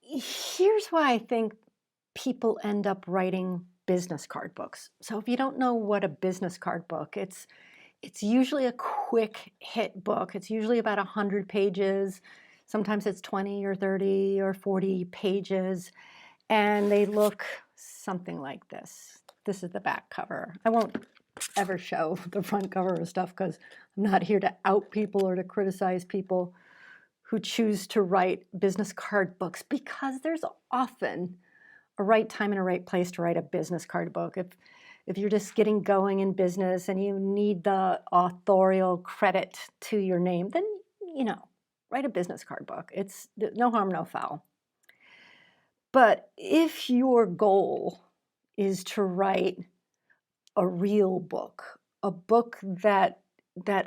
Here's why I think people end up writing business card books. So if you don't know what a business card book, it's usually a quick hit book. It's usually about 100 pages. Sometimes it's 20 or 30 or 40 pages, and they look something like this. This is the back cover. I won't ever show the front cover of stuff because I'm not here to out people or to criticize people who choose to write business card books, because there's often a right time and a right place to write a business card book. If you're just getting going in business and you need the authorial credit to your name, then write a business card book. It's no harm, no foul. But if your goal is to write a real book, a book that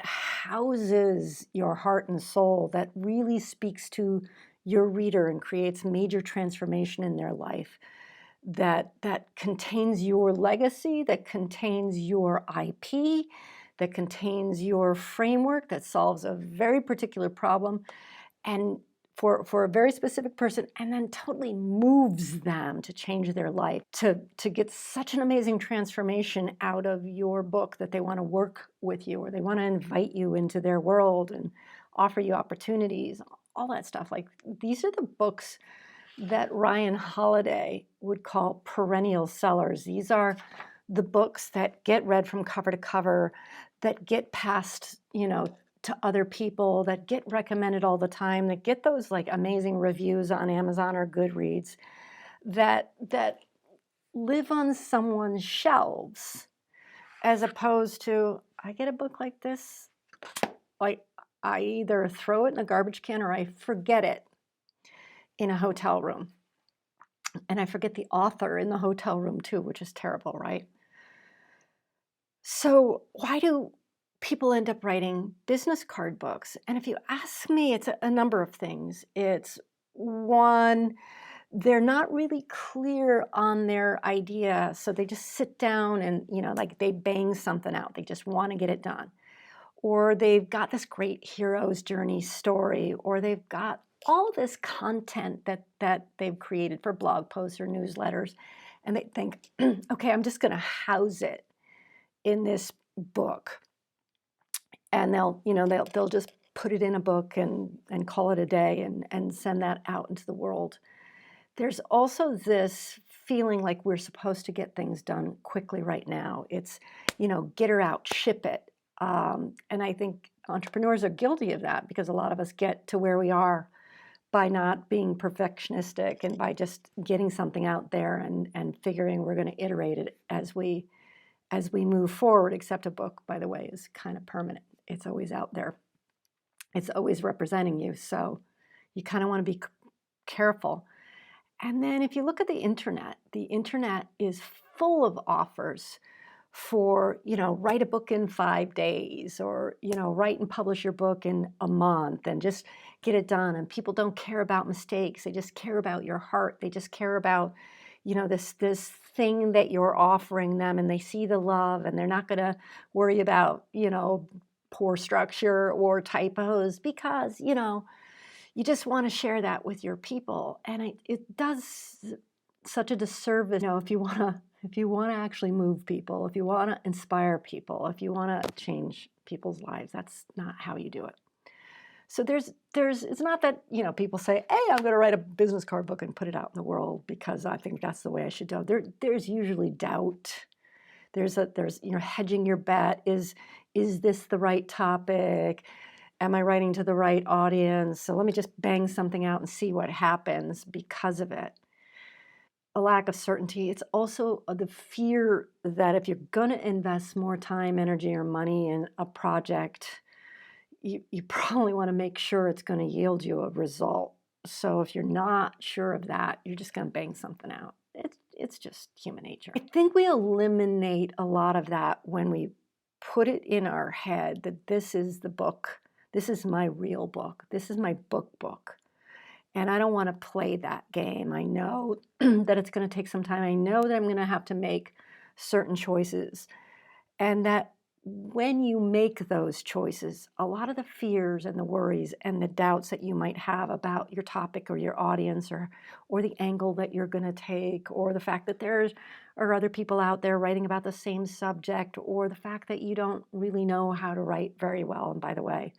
houses your heart and soul, that really speaks to your reader and creates major transformation in their life, that contains your legacy, that contains your IP, that contains your framework, that solves a very particular problem and for a very specific person, and then totally moves them to change their life, to get such an amazing transformation out of your book that they want to work with you, or they want to invite you into their world and offer you opportunities, all that stuff. Like, these are the books that Ryan Holiday would call perennial sellers. These are the books that get read from cover to cover, that get passed, to other people, that get recommended all the time, that get those like amazing reviews on Amazon or Goodreads, that live on someone's shelves, as opposed to, I get a book like this, like I either throw it in a garbage can or I forget it in a hotel room. And I forget the author in the hotel room too, which is terrible, right? So why do people end up writing business card books? And if you ask me, it's a number of things. It's one, they're not really clear on their idea. So they just sit down and, like they bang something out. They just want to get it done. Or they've got this great hero's journey story, or they've got all this content that they've created for blog posts or newsletters. And they think, okay, I'm just going to house it in this book. And they'll just put it in a book and call it a day and send that out into the world. There's also this feeling like we're supposed to get things done quickly right now. It's, get her out, ship it. And I think entrepreneurs are guilty of that, because a lot of us get to where we are by not being perfectionistic and by just getting something out there and figuring we're going to iterate it as we move forward. Except a book, by the way, is kind of permanent. It's always out there. It's always representing you. So you kind of want to be careful. And then if you look at the internet is full of offers for, write a book in 5 days, or, write and publish your book in a month and just get it done. And people don't care about mistakes. They just care about your heart. They just care about, this thing that you're offering them, and they see the love, and they're not going to worry about, poor structure or typos, because, you just want to share that with your people. And it does such a disservice, if you want to actually move people, if you want to inspire people, if you want to change people's lives, that's not how you do it. So it's not that, people say, hey, I'm going to write a business card book and put it out in the world because I think that's the way I should do it. There's usually doubt. There's hedging your bet. Is this the right topic? Am I writing to the right audience? So let me just bang something out and see what happens because of it. A lack of certainty. It's also the fear that if you're going to invest more time, energy, or money in a project, you probably want to make sure it's going to yield you a result. So if you're not sure of that, you're just going to bang something out. It's just human nature. I think we eliminate a lot of that when we put it in our head that this is the book. This is my real book. This is my book. And I don't want to play that game. I know that it's going to take some time. I know that I'm going to have to make certain choices. And that when you make those choices, a lot of the fears and the worries and the doubts that you might have about your topic or your audience or the angle that you're going to take or the fact that there are other people out there writing about the same subject or the fact that you don't really know how to write very well. And by the way,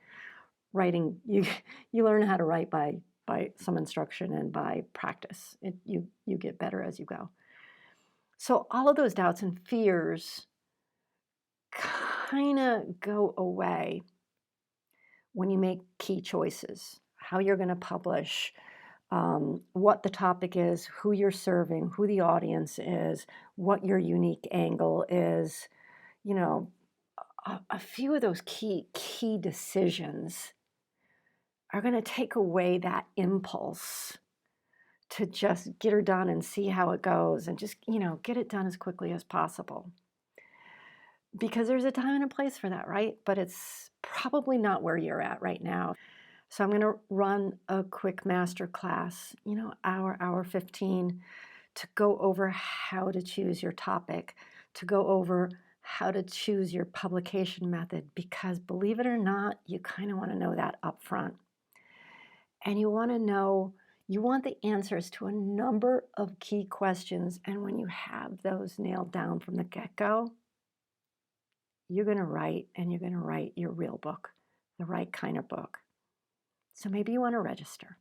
writing you you learn how to write by some instruction and by practice. You get better as you go. So all of those doubts and fears kind of go away when you make key choices, how you're going to publish, what the topic is, who you're serving, who the audience is, what your unique angle is. You know, a few of those key decisions are going to take away that impulse to just get her done and see how it goes and just, get it done as quickly as possible. Because there's a time and a place for that, right? But it's probably not where you're at right now. So I'm going to run a quick master class, hour 15, to go over how to choose your topic, to go over how to choose your publication method, because believe it or not, you kind of want to know that up front. And you want to know, you want the answers to a number of key questions. And when you have those nailed down from the get-go, you're going to write, and you're going to write your real book, the right kind of book. So maybe you want to register.